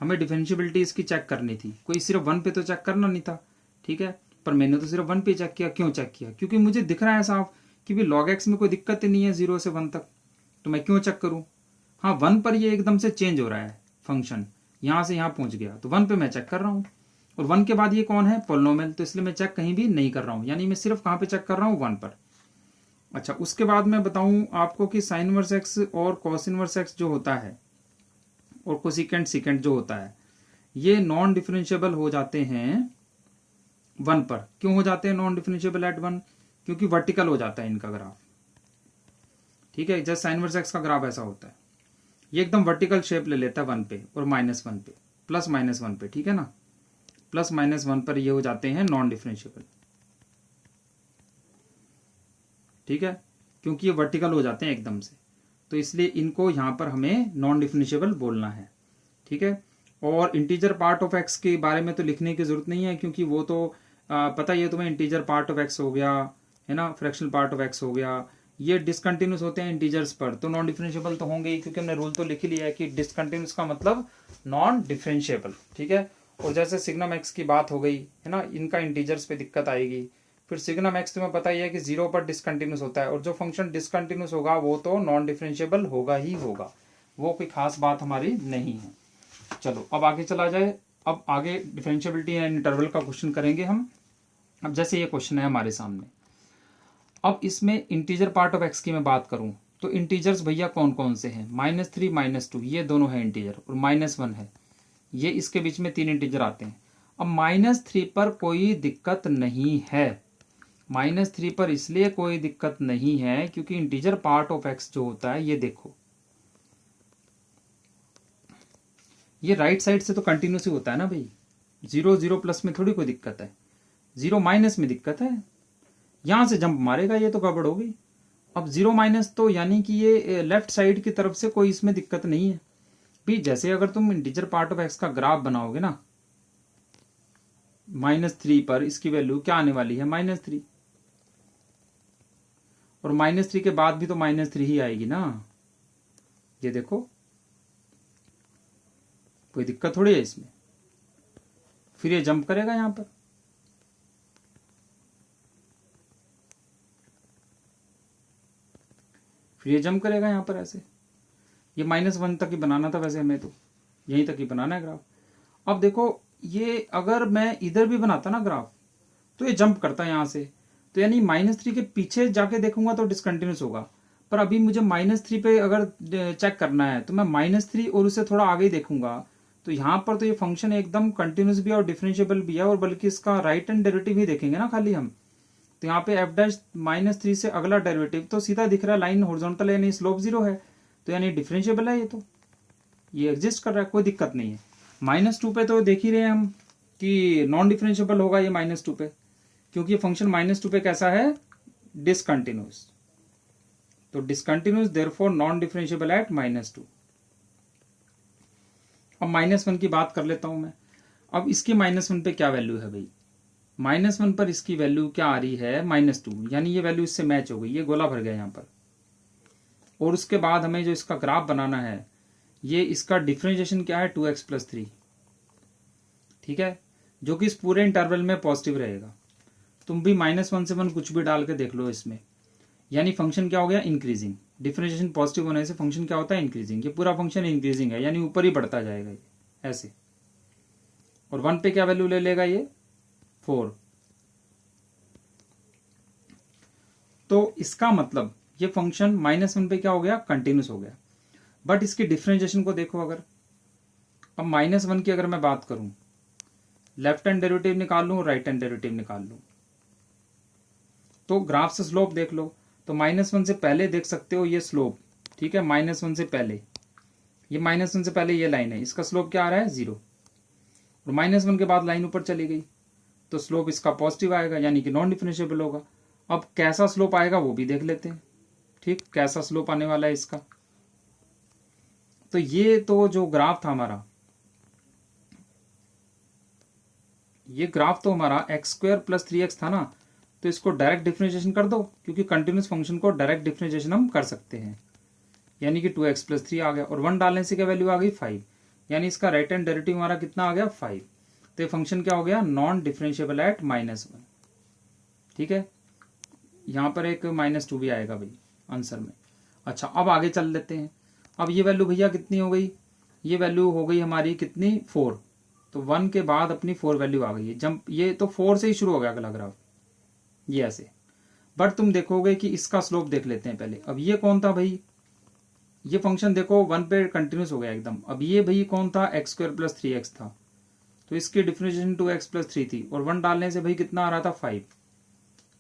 हमें डिफरेंशिएबिलिटी इसकी चेक करनी थी, कोई सिर्फ वन पे तो चेक करना नहीं था, ठीक है। पर मैंने तो सिर्फ वन पे चेक किया। क्यों चेक किया, क्योंकि मुझे दिख रहा है साफ कि भी log x में कोई दिक्कत ही नहीं है 0 से 1 तक, तो मैं क्यों चेक करूं। हाँ, 1 पर ये एकदम से चेंज हो रहा है फंक्शन, यहां से यहां पहुंच गया, तो 1 पे मैं चेक कर रहा हूं, और 1 के बाद ये कौन है, पोलिनोमियल, तो इसलिए मैं चेक कहीं भी नहीं कर रहा हूं, यानी मैं सिर्फ कहां पे चेक कर रहा हूं, 1 पर। अच्छा, उसके बाद मैं बताऊं आपको कि साइन इनवर्स एक्स और कॉस इनवर्स एक्स जो होता है, और कोसिकेंट सीकेंट जो होता है, ये नॉन डिफरेंशिएबल हो जाते हैं 1 पर। क्यों हो जाते हैं नॉन डिफरेंशिएबल एट 1, क्योंकि वर्टिकल हो जाता है इनका ग्राफ, ठीक है। जैसे साइन इनवर्स एक्स का ग्राफ ऐसा होता है, ये एकदम वर्टिकल शेप ले लेता है 1 पे और -1 पे, +-1 पे, ठीक है ना, +-1 पर ये हो जाते हैं नॉन डिफरेंशिएबल, ठीक है, क्योंकि ये वर्टिकल हो जाते हैं एकदम से, तो इसलिए इनको यहां पर हमें नॉन डिफरेंशिएबल बोलना है, ठीक है। और इंटीजर पार्ट ऑफ एक्स के बारे में तो लिखने की जरूरत नहीं है, क्योंकि वो तो पता ही है तुम्हें, इंटीजर पार्ट ऑफ एक्स हो गया, है ना, फ्रैक्शनल पार्ट ऑफ एक्स हो गया, ये डिसकंटिन्यूस होते हैं इंटीजर्स पर, तो नॉन डिफरेंशिएबल तो होंगे ही, क्योंकि हमने रूल तो लिख ही लिया है कि डिसकंटिन्यूस का मतलब नॉन डिफरेंशिएबल, ठीक है। और जैसे सिग्नम एक्स की बात हो गई है ना, इनका इंटीजर्स पे दिक्कत आएगी। फिर सिग्नम एक्स तुम्हें पता ही है कि 0 पर डिसकंटिन्यूस होता है, और जो फंक्शन डिसकंटिन्यूस होगा वो तो नॉन डिफरेंशिएबल होगा ही होगा, वो कोई खास बात हमारी नहीं है। चलो अब आगे चला जाए। अब आगे डिफरेंशिएबिलिटी एंड इंटरवल का क्वेश्चन करेंगे हम। अब जैसे ये क्वेश्चन है हमारे सामने, अब इसमें इंटीजर पार्ट ऑफ एक्स की मैं बात करूं तो इंटीजर्स भैया कौन कौन से हैं, -3 -2 ये दोनों है इंटीजर, और -1 है, ये इसके बीच में 3 इंटीजर आते हैं। अब -3 पर कोई दिक्कत नहीं है, -3 पर इसलिए कोई दिक्कत नहीं है क्योंकि इंटीजर पार्ट ऑफ एक्स जो होता है, ये देखो ये राइट साइड से तो कंटिन्यूस ही होता है ना भाई, 0 0 प्लस में थोड़ी कोई दिक्कत है, 0 माइनस में दिक्कत है, यहां से जंप मारेगा ये तो गड़बड़ होगी। अब 0 माइनस तो यानी कि ये लेफ्ट साइड की तरफ से कोई इसमें दिक्कत नहीं है भी। जैसे अगर तुम इंटीजर पार्ट ऑफ एक्स का ग्राफ बनाओगे ना, -3 पर इसकी वैल्यू क्या आने वाली है, -3, और -3 के बाद भी तो -3 ही आएगी ना, ये देखो कोई दिक्कत थोड़ी है इसमें। फिर ये जंप करेगा यहां पर, फिर ये जंप करेगा यहाँ पर ऐसे। ये -1 तक ही बनाना था वैसे हमें, तो यहीं तक ही बनाना है ग्राफ। अब देखो ये अगर मैं इधर भी बनाता ना ग्राफ तो ये जंप करता है यहाँ से, तो यानी -3 के पीछे जाके देखूंगा तो डिसकंटिन्यूस होगा। पर अभी मुझे -3 पे अगर चेक करना है तो मैं -3 और उससे थोड़ा आगे ही देखूंगा, तो यहाँ पर तो ये फंक्शन एकदम कंटिन्यूस भी है और डिफरेंशिएबल भी है, और बल्कि इसका राइट हैंड डेरिवेटिव ही देखेंगे ना खाली हम, तो यहाँ पे f' -3 से अगला डेरिवेटिव तो सीधा दिख रहा है, लाइन हॉरिजॉन्टल है यानी स्लोप 0 है, तो यानी डिफरेंशिएबल है, तो ये एग्जिस्ट कर रहा है, कोई दिक्कत नहीं है। -2 पे तो देख ही रहे हैं हम कि नॉन डिफरेंशिएबल होगा ये -2 पे, क्योंकि ये फंक्शन -2 पे कैसा है, डिसकंटिन्यूस, तो discontinuous therefore non differentiable eight -2। अब -1 की बात कर लेता हूं मैं। अब इसकी -1 पे क्या वैल्यू है भाई, -1 पर इसकी वैल्यू क्या आ रही है, -2, यानी ये वैल्यू इससे मैच हो गई, ये गोला भर गया यहाँ पर। और उसके बाद हमें जो इसका ग्राफ बनाना है, ये इसका डिफरेंशिएशन क्या है, 2x + 3, ठीक है, जो कि इस पूरे इंटरवल में पॉजिटिव रहेगा। तुम भी -1 से 1 कुछ भी डाल के देख लो इसमें, यानी फंक्शन क्या हो गया, इंक्रीजिंग। डिफरेंशिएशन पॉजिटिव होने से फंक्शन क्या होता है, इंक्रीजिंग। ये पूरा फंक्शन इंक्रीजिंग है, यानी ऊपर ही बढ़ता जाएगा ये ऐसे। और 1 पे क्या वैल्यू ले लेगा ये, 4। तो इसका मतलब ये फंक्शन -1 पे क्या हो गया, कंटिन्यूस हो गया। बट इसकी डिफरेंशिएशन को देखो, अगर अब -1 की अगर मैं बात करूं, लेफ्ट हैंड डेरिवेटिव निकाल लूं, राइट हैंड डेरिवेटिव निकाल लूं, तो ग्राफ से स्लोप देख लो, तो -1 से पहले देख सकते हो ये स्लोप, ठीक है, -1 से पहले, ये -1 से पहले ये लाइन है, इसका स्लोप क्या आ रहा है, 0। और -1 के बाद लाइन ऊपर चली गई तो स्लोप इसका पॉजिटिव आएगा, यानी कि नॉन डिफरेंशिएबल होगा। अब कैसा स्लोप आएगा वो भी देख लेते हैं, ठीक, कैसा स्लोप आने वाला है इसका। तो ये तो जो ग्राफ था हमारा, ये ग्राफ तो हमारा x² + 3x था ना, तो इसको डायरेक्ट डिफरेंशिएशन कर दो, क्योंकि कंटिन्यूस फंक्शन को डायरेक्ट डिफरेंशिएशन हम कर सकते हैं, यानी कि 2x + 3 आ गया, और 1 डालने से क्या वैल्यू आ गई, 5, यानी इसका राइट हैंड डेरिवेटिव हमारा कितना आ गया, 5। तो ये फंक्शन क्या हो गया, नॉन डिफरेंशिएबल एट -1, ठीक है। यहां पर एक -2 भी आएगा भाई आंसर में। अच्छा, अब आगे चल लेते हैं। अब ये वैल्यू भैया कितनी हो गई, ये वैल्यू हो गई हमारी कितनी, 4। तो 1 के बाद अपनी 4 वैल्यू आ गई है, जंप ये तो 4 से ही शुरू हो गया अगला ग्राफ, ये ऐसे। बट तुम देखोगे कि इसका स्लोप देख लेते हैं पहले। अब ये कौन था भाई, ये फंक्शन देखो 1 पे कंटिन्यूस हो गया एकदम। अब ये भाई कौन था, x² + 3x था, तो इसकी डिफरेंशिएशन 2x + 3 थी, और 1 डालने से भाई कितना आ रहा था, 5,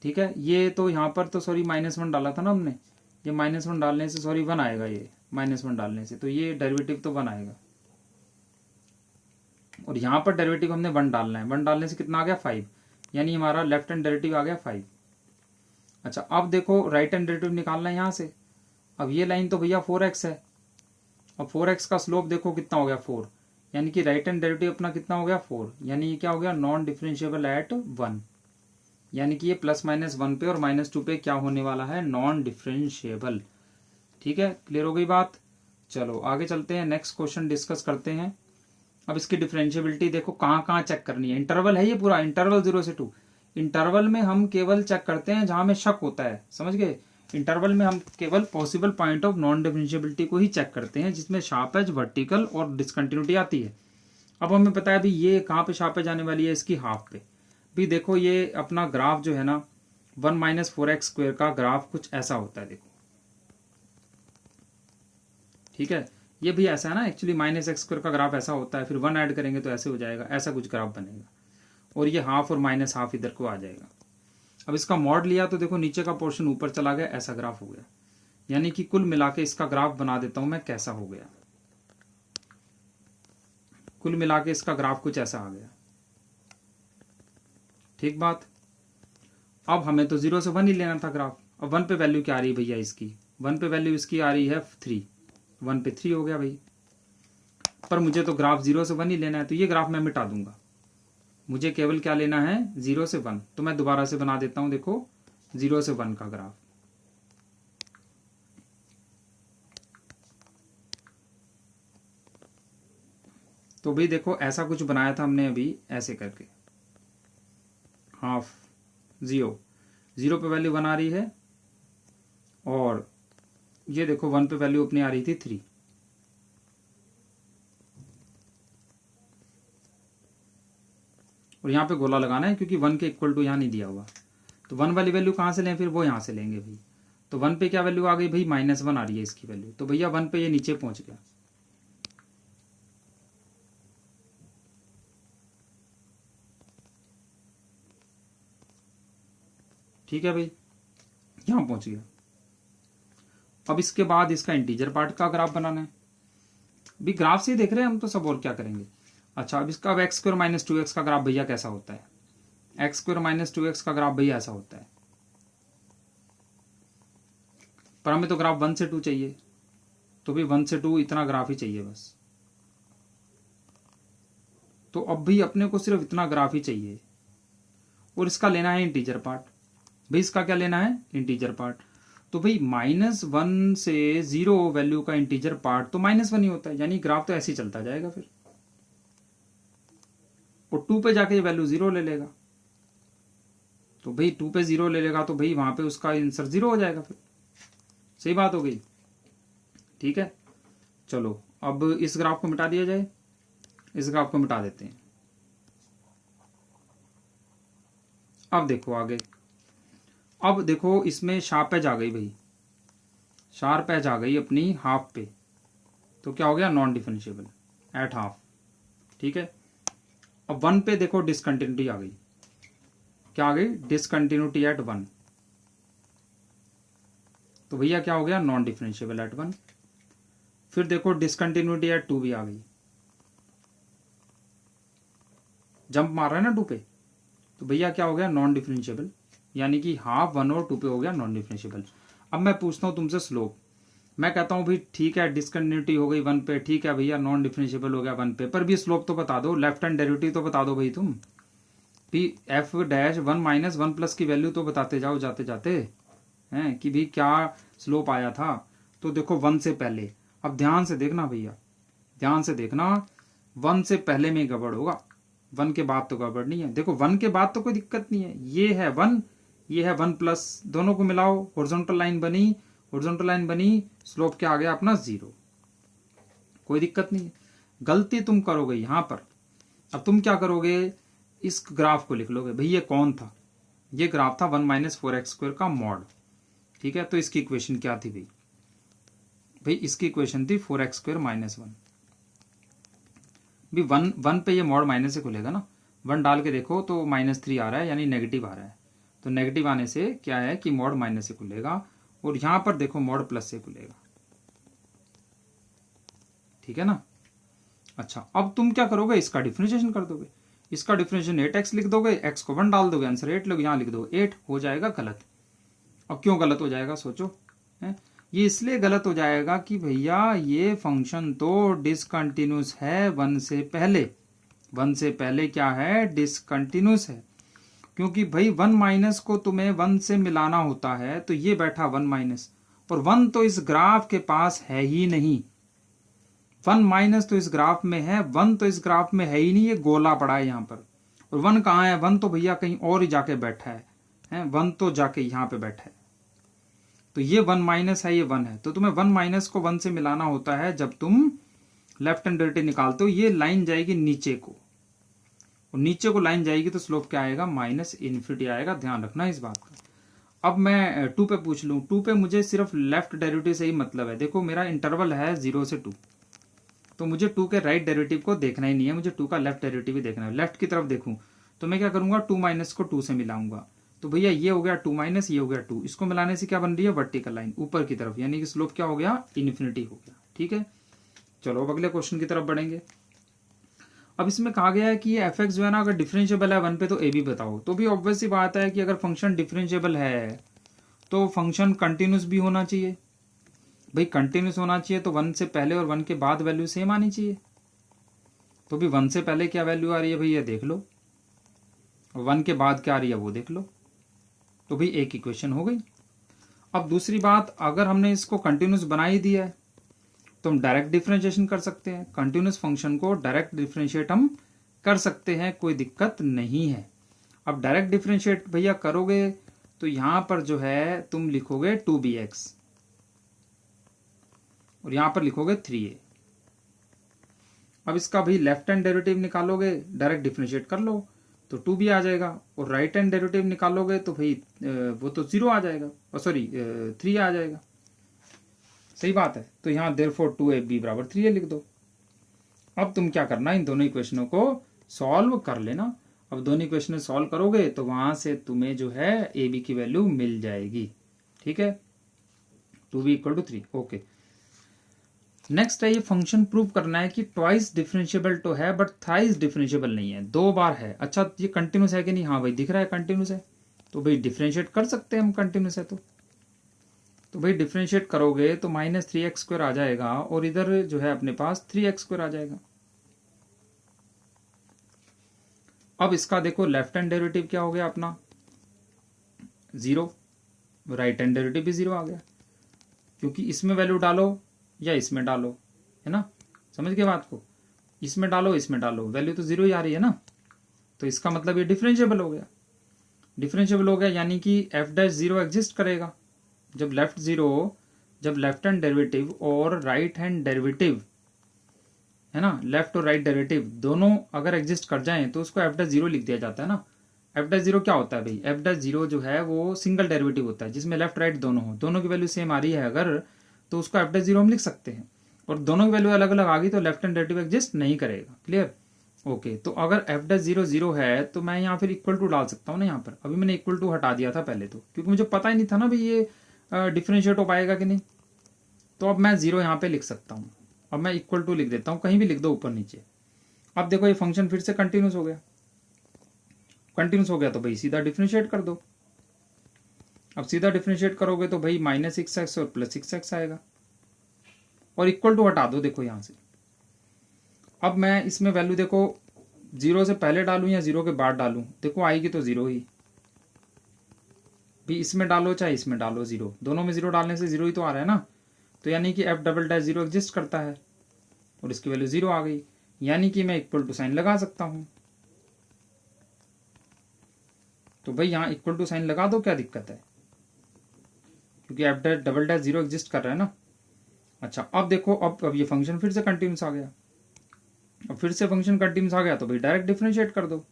ठीक है। ये तो यहाँ पर तो सॉरी -1 डाला था ना हमने, ये -1 डालने से सॉरी 1 आएगा, ये -1 डालने से, तो ये डेरिवेटिव तो 1 आएगा। और यहाँ पर डेरिवेटिव हमने 1 डालना है, 1 डालने से कितना आ गया, 5, यानी हमारा लेफ्ट हैंड डेरिवेटिव आ गया 5। अच्छा, अब देखो राइट हैंड डेरिवेटिव निकालना है यहाँ से। अब ये लाइन तो भैया 4x है, अब 4x का स्लोप देखो कितना हो गया, 4, यानी कि राइट हैंड डेरिवेटिव अपना कितना हो गया, 4, यानी ये क्या हो गया, नॉन डिफरेंशिएबल एट 1, यानी कि ये +-1 पे और -2 पे क्या होने वाला है, नॉन डिफरेंशिएबल, ठीक है। क्लियर हो गई बात। चलो आगे चलते हैं, नेक्स्ट क्वेश्चन डिस्कस करते हैं। अब इसकी डिफरेंशिएबिलिटी देखो कहाँ कहाँ चेक करनी है, इंटरवल है ये पूरा, इंटरवल 0 से 2। इंटरवल में हम केवल चेक करते हैं जहां में शक होता है, समझ गए। इंटरवल में हम केवल possible point of non differentiability को ही चेक करते हैं, जिसमें शार्प एज, वर्टिकल और डिसकंटिन्यूटी आती है। अब हमें पता है भी ये कहाँ पे शार्प एज आने वाली है, इसकी हाफ पे। भी देखो ये अपना ग्राफ जो है ना, 1 - 4x² का ग्राफ कुछ ऐसा होता है, देखो, ठीक है। ये भी ऐसा है ना, एक्चुअली -x² का ग्राफ ऐसा होता है, फिर 1 ऐड करेंगे तो ऐसे हो जाएगा, ऐसा कुछ ग्राफ बनेगा, और ये हाफ और -हाफ इधर को आ जाएगा। अब इसका मॉड लिया तो देखो नीचे का पोर्शन ऊपर चला गया, ऐसा ग्राफ हो गया, यानी कि कुल मिला के इसका ग्राफ बना देता हूं मैं, कैसा हो गया, कुल मिला के इसका ग्राफ कुछ ऐसा आ गया, ठीक बात। अब हमें तो 0 से 1 ही लेना था ग्राफ। अब 1 पे वैल्यू क्या आ रही है भैया इसकी, 1 पे वैल्यू इसकी आ रही है 3, 1 पे 3 हो गया भाई। पर मुझे तो ग्राफ 0 से 1 ही लेना है, तो ये ग्राफ मैं मिटा दूंगा, मुझे केवल क्या लेना है, 0 से 1। तो मैं दोबारा से बना देता हूं, देखो 0 से 1 का ग्राफ। तो भाई देखो ऐसा कुछ बनाया था हमने अभी, ऐसे करके हाफ 0 पे वैल्यू 1 आ रही है, और ये देखो 1 पे वैल्यू अपनी आ रही थी 3, और यहाँ पे गोला लगाना है क्योंकि 1 के इक्वल टू यहाँ नहीं दिया हुआ। तो 1 वाली वैल्यू कहाँ से लें, फिर वो यहाँ से लेंगे भाई। तो 1 पे क्या वैल्यू आ गई भाई, -1 आ रही है इसकी वैल्यू। तो भैया 1 पे ये नीचे पहुंच गया। ठीक है भाई, यहां पहुंच गया। अब इसके बाद इसका इंटीजर पार्ट का ग्राफ बनाना है। भी ग्राफ से ही देख रहे हैं हम तो सब, और क्या करेंगे। अच्छा, अब इसका x² - 2x का ग्राफ भैया कैसा होता है। x² - 2x का ग्राफ भैया ऐसा होता है, पर हमें तो ग्राफ 1 से 2 चाहिए। तो भी 1 से 2 इतना ग्राफ ही चाहिए बस। तो अब भी अपने को सिर्फ इतना ग्राफ ही चाहिए, और इसका लेना है इंटीजर पार्ट। भाई इसका क्या लेना है, इंटीजर पार्ट। तो भाई -1 से 0 वैल्यू का इंटीजर पार्ट तो -1 ही होता है, यानी ग्राफ तो ऐसे ही चलता जाएगा फिर। और 2 पे जाके वैल्यू 0 ले लेगा। तो भाई 2 पे 0 ले लेगा तो भाई वहां पे उसका आंसर 0 हो जाएगा फिर। सही बात हो गई। ठीक है, चलो अब इस ग्राफ को मिटा दिया जाए। इस ग्राफ को मिटा देते हैं। अब देखो आगे, अब देखो इसमें शार्प एज आ गई भाई, शार्प एज आ गई अपनी हाफ पे। तो क्या हो गया, नॉन डिफरेंशिएबल एट हाफ। ठीक है, अब 1 पे देखो डिसकंटिन्यूटी आ गई। क्या आ गई, डिसकंटिन्यूटी एट 1। तो भैया क्या हो गया, नॉन डिफरेंशिएबल एट 1। फिर देखो डिसकंटिन्यूटी एट 2 भी आ गई। जंप मार रहा है ना 2 पे, तो भैया क्या हो गया, नॉन डिफरेंशिएबल, यानी कि हाफ 1 और 2 पे हो गया नॉन डिफरेंशिएबल। अब मैं पूछता हूं तुमसे स्लोप। मैं कहता हूं भाई ठीक है डिसकंटिन्यूटी हो गई 1 पे, ठीक है भैया नॉन डिफरेंशिएबल हो गया 1 पे, पर भी स्लोप तो बता दो, लेफ्ट हैंड डेरिवेटिव तो बता दो भाई तुम। भी f'(1 - 1+ की वैल्यू तो बताते जाओ जाते जाते हैं कि भाई क्या स्लोप आया था। तो देखो 1 से पहले, अब ध्यान से देखना भैया, ध्यान से देखना, 1 से पहले में गड़बड़ होगा, 1 के बाद तो गड़बड़ नहीं है। देखो 1 के बाद तो कोई दिक्कत नहीं है, ये है 1, ये है 1+, दोनों को मिलाओ, हॉरिजॉन्टल लाइन बनी, हॉरिजॉन्टल लाइन बनी, स्लोप क्या आ गया अपना 0, कोई दिक्कत नहीं है। गलती तुम करोगे यहां पर, अब तुम क्या करोगे, इस ग्राफ को लिख लोगे भाई ये कौन था, ये ग्राफ था 1 - 4x² का मॉड। ठीक है, तो इसकी इक्वेशन क्या थी भाई, भाई इसकी इक्वेशन थी 4x² - 1। भी 1 पे ये मॉड माइनस से खुलेगा ना, 1 डाल के देखो तो -3 आ रहा है, यानी नेगेटिव आ रहा है। तो नेगेटिव आने से क्या है कि मॉड माइनस से खुलेगा, और यहां पर देखो मॉड प्लस से खुलेगा। ठीक है ना। अच्छा, अब तुम क्या करोगे, इसका डिफरेंशिएशन कर दोगे। इसका डिफरेंशिएशन 8x लिख दोगे, x को 1 डाल दोगे, आंसर 8 लोग यहां लिख दो, 8 हो जाएगा गलत। अब क्यों गलत हो जाएगा सोचो, है? ये इसलिए गलत हो जाएगा कि भैया ये फंक्शन तो डिसकंटिन्यूस है 1 से पहले, 1 से पहले क्या है, डिसकंटिन्यूस है। क्योंकि भाई 1- को तुम्हें 1 से मिलाना होता है, तो ये बैठा 1-, और 1 तो इस ग्राफ के पास है ही नहीं। 1- तो इस ग्राफ में है, 1 तो इस ग्राफ में है ही नहीं, ये गोला पड़ा है यहां पर। और 1 कहां है, 1 तो भैया कहीं और ही जाके बैठा है 1 तो जाके यहां पे बैठा है। तो ये 1- है, ये 1 है, तो तुम्हें 1- को 1 से मिलाना होता है जब तुम लेफ्ट हैंड डेरिवेटिव निकालते हो। ये लाइन जाएगी नीचे को, और नीचे को लाइन जाएगी तो स्लोप क्या आएगा, -∞ आएगा, ध्यान रखना इस बात का। अब मैं 2 पे पूछ लूं, 2 पे मुझे सिर्फ लेफ्ट डेरिवेटिव से ही मतलब है। देखो मेरा इंटरवल है 0 से 2, तो मुझे 2 के राइट डेरिवेटिव को देखना ही नहीं है, मुझे 2 का लेफ्ट डेरिवेटिव ही देखना है। लेफ्ट की तरफ देखूं तो मैं क्या करूंगा, 2- को 2 से मिलाऊंगा। तो भैया ये हो गया 2- ये हो गया 2, इसको मिलाने से क्या बन रही है, वर्टिकल लाइन ऊपर की तरफ, यानी कि स्लोप क्या हो गया, इन्फिनिटी हो गया। ठीक है, चलो अब अगले क्वेश्चन की तरफ बढ़ेंगे। अब इसमें कहा गया है कि ये एफ जो है ना, अगर डिफरेंशिएबल है 1 पे तो ए भी बताओ। तो भी ऑब्वियस सी बात है कि अगर फंक्शन डिफरेंशिएबल है तो फंक्शन कंटिन्यूस भी होना चाहिए। भाई कंटिन्यूस होना चाहिए तो 1 से पहले और 1 के बाद वैल्यू सेम आनी चाहिए। तो भी 1 से पहले क्या वैल्यू आ रही है भैया देख लो, 1 के बाद क्या आ रही है वो देख लो। तो भाई एक इक्वेशन हो गई। अब दूसरी बात, अगर हमने इसको कंटिन्यूस बना ही दिया है तो हम डायरेक्ट डिफरेंशिएशन कर सकते हैं। कंटिन्यूस फंक्शन को डायरेक्ट डिफरेंशिएट हम कर सकते हैं, कोई दिक्कत नहीं है। अब डायरेक्ट डिफरेंशिएट भैया करोगे तो यहां पर जो है तुम लिखोगे 2bx, और यहां पर लिखोगे 3a। अब इसका भाई लेफ्ट हैंड डेरिवेटिव निकालोगे, डायरेक्ट डिफरेंशिएट कर लो तो 2b आ जाएगा, और राइट हैंड डेरिवेटिव निकालोगे तो भाई वो तो 0 आ जाएगा, और सॉरी 3 आ जाएगा। सही बात है। तो यहाँ देयरफॉर 2ab बराबर 3a लिख दो। अब तुम क्या करना, इन दोनों इक्वेशनों को सॉल्व कर लेना। अब दोनों इक्वेशन सॉल्व करोगे तो वहां से तुम्हें जो है ए बी की वैल्यू मिल जाएगी। ठीक है, 2b equal to 3। Okay, next है ये फंक्शन प्रूव करना है कि ट्वाइस डिफरेंशिएबल तो है बट थ्राइस डिफरेंशिएबल नहीं है, 2 बार है। अच्छा, ये कंटिन्यूस है कि नहीं? हाँ भाई दिख रहा है कंटिन्यूस है, तो भाई डिफरेंशिएट कर सकते हैं हम, कंटिन्यूस है तो भाई डिफरेंशिएट करोगे तो -3x² आ जाएगा, और इधर जो है अपने पास 3x² आ जाएगा। अब इसका देखो लेफ्ट हैंड डेरिवेटिव क्या हो गया अपना 0, राइट हैंड डेरिवेटिव भी 0 आ गया, क्योंकि इसमें वैल्यू डालो या इसमें डालो, है ना? समझ गए बात को? इसमें डालो इसमें डालो, वैल्यू तो 0 ही आ रही है ना। तो इसका मतलब ये डिफरेंशिएबल हो गया। डिफरेंशिएबल हो गया यानी कि f'0 एग्जिस्ट करेगा। जब लेफ्ट हैंड डेरिवेटिव और राइट हैंड डेरिवेटिव, है ना, लेफ्ट और राइट डेरिवेटिव दोनों अगर एग्जिस्ट कर जाएं तो उसको f'0 लिख दिया जाता है ना। f'0 क्या होता है भाई? f'0 जो है वो सिंगल डेरिवेटिव होता है जिसमें लेफ्ट राइट दोनों हो, दोनों की वैल्यू सेम आ रही है अगर, तो उसको f'0 हम लिख सकते हैं। और दोनों की वैल्यू अलग अलग आ गई तो लेफ्ट हैंड डेरिवेटिव एग्जिस्ट नहीं करेगा। क्लियर? ओके, तो अगर f'0 0 है तो मैं यहाँ फिर इक्वल टू डाल सकता हूँ ना। यहाँ पर अभी मैंने इक्वल टू हटा दिया था पहले तो, क्योंकि मुझे पता ही नहीं था ना भाई ये डिफरेंशिएट हो पाएगा कि नहीं। तो अब मैं 0 यहाँ पे लिख सकता हूँ। अब मैं इक्वल टू लिख देता हूँ, कहीं भी लिख दो ऊपर नीचे। अब देखो ये फंक्शन फिर से कंटिन्यूस हो गया। कंटिन्यूस हो गया तो भाई सीधा डिफरेंशिएट कर दो। अब सीधा डिफरेंशिएट करोगे तो भाई -6x और +6x आएगा, और इक्वल टू हटा दो देखो यहां से। अब मैं इसमें वैल्यू देखो 0 से पहले डालूं या 0 के बाद डालूं, देखो आएगी तो 0 ही। भी इसमें डालो चाहे इसमें डालो 0, दोनों में 0 डालने से 0 ही तो आ रहा है ना। तो यानी कि f'0 एग्जिस्ट करता है, और इसकी वैल्यू 0 आ गई, यानी कि मैं इक्वल टू साइन लगा सकता हूं। तो भाई यहां इक्वल टू साइन लगा दो, क्या दिक्कत है? क्योंकि f'0 एग्जिस्ट कर रहा है ना। अच्छा, अब देखो अब ये फंक्शन फिर से कंटिन्यूस आ गया। अब फिर से फंक्शन कंटिन्यूस आ गया तो भाई डायरेक्ट डिफरेंशिएट कर दो।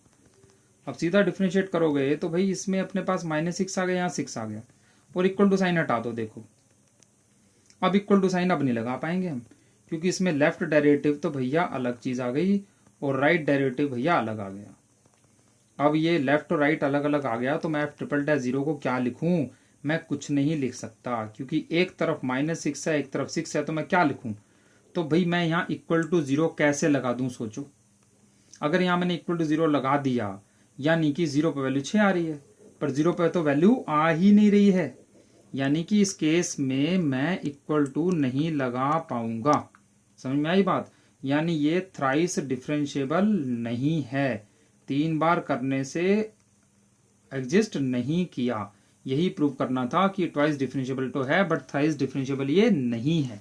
अब सीधा डिफरेंशिएट करोगे तो भाई इसमें अपने पास -6 आ गया, यहाँ 6 आ गया, और इक्वल टू साइन हटा दो। देखो अब इक्वल टू साइन अब नहीं लगा पाएंगे हम, क्योंकि इसमें लेफ्ट डेरिवेटिव तो भैया अलग चीज आ गई और राइट डेरिवेटिव भैया अलग आ गया। अब ये लेफ्ट और राइट अलग अलग आ गया तो मैं f'0 को क्या लिखूं? मैं कुछ नहीं लिख सकता, क्योंकि एक तरफ -6 है एक तरफ 6 है, तो मैं क्या लिखूं? तो भाई मैं यहाँ इक्वल टू 0 कैसे लगा दूं? सोचो, अगर यहाँ मैंने इक्वल टू 0 लगा दिया यानी कि 0 पे वैल्यू 6 आ रही है, पर 0 पे तो वैल्यू आ ही नहीं रही है, यानी कि इस केस में मैं इक्वल टू नहीं लगा पाऊंगा। समझ में आई बात? यानी ये थ्राइस डिफरेंशिएबल नहीं है, 3 बार करने से एग्जिस्ट नहीं किया। यही प्रूव करना था कि ट्वाइस डिफरेंशिएबल तो है बट थ्राइस डिफरेंशिएबल ये नहीं है।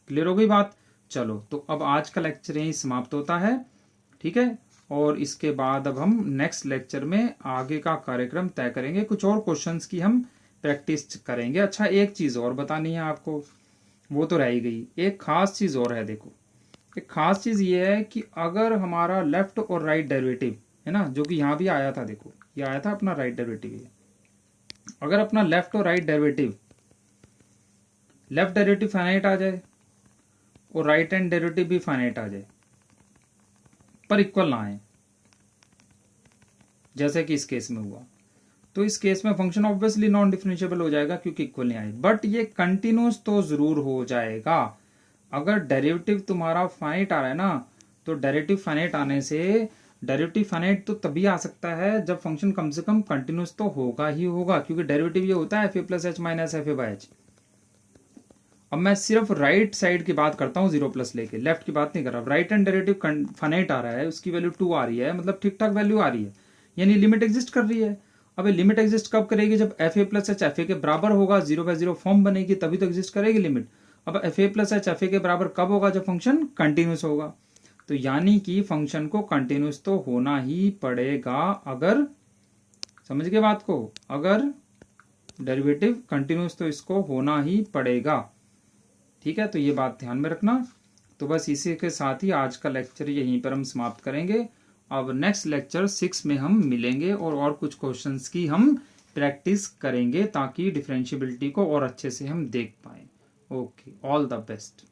क्लियर हो गई बात? चलो, तो अब आज का लेक्चर यही समाप्त होता है। ठीक है, और इसके बाद अब हम नेक्स्ट लेक्चर में आगे का कार्यक्रम तय करेंगे, कुछ और क्वेश्चंस की हम प्रैक्टिस करेंगे। अच्छा, एक चीज और बतानी है आपको, वो तो रह ही गई, एक खास चीज और है। देखो, एक खास चीज ये है कि अगर हमारा लेफ्ट और राइट डेरिवेटिव है ना, जो कि यहां भी आया था, देखो ये आया था अपना राइट डेरिवेटिव, ये अगर अपना लेफ्ट और right derivative, left derivative finite आ जाए और राइट हैंड डेरिवेटिव भी फाइनाइट आ जाए, पर इक्वल ना आए, जैसे कि इस केस में हुआ, तो इस केस में फंक्शन ऑब्वियसली नॉन डिफरेंशिएबल हो जाएगा, क्योंकि इक्वल नहीं आए। बट ये कंटिन्यूस तो जरूर हो जाएगा। अगर डेरिवेटिव तुम्हारा फाइनाइट आ रहा है ना, तो डेरिवेटिव फाइनाइट आने से, डेरिवेटिव फाइनाइट तो तभी आ सकता है जब फंक्शन कम से कम कंटिन्यूस तो होगा ही होगा, क्योंकि डेरिवेटिव ये होता है fa+h - fa/h। अब मैं सिर्फ राइट साइड की बात करता हूँ 0+ लेके, लेफ्ट की बात नहीं कर रहा। राइट हैंड डेरिवेटिव फाइनाइट आ रहा है, उसकी वैल्यू 2 आ रही है, मतलब ठीक ठाक वैल्यू आ रही है, यानी लिमिट एग्जिस्ट कर रही है। अब लिमिट एग्जिस्ट कब करेगी? जब fa+h fa के बराबर होगा, 0/0 फॉर्म बनेगी, तभी तो एग्जिस्ट करेगी लिमिट। अब fa+h fa के बराबर कब होगा? जब फंक्शन कंटिन्यूस होगा। तो यानी कि फंक्शन को कंटिन्यूस तो होना ही पड़ेगा। अगर, समझ गए बात को, अगर डेरिवेटिव कंटिन्यूस तो इसको होना ही पड़ेगा। ठीक है, तो ये बात ध्यान में रखना। तो बस इसी के साथ ही आज का लेक्चर यहीं पर हम समाप्त करेंगे। अब नेक्स्ट लेक्चर 6 में हम मिलेंगे और कुछ क्वेश्चंस की हम प्रैक्टिस करेंगे ताकि डिफरेंशिएबिलिटी को और अच्छे से हम देख पाए। Okay, all the best.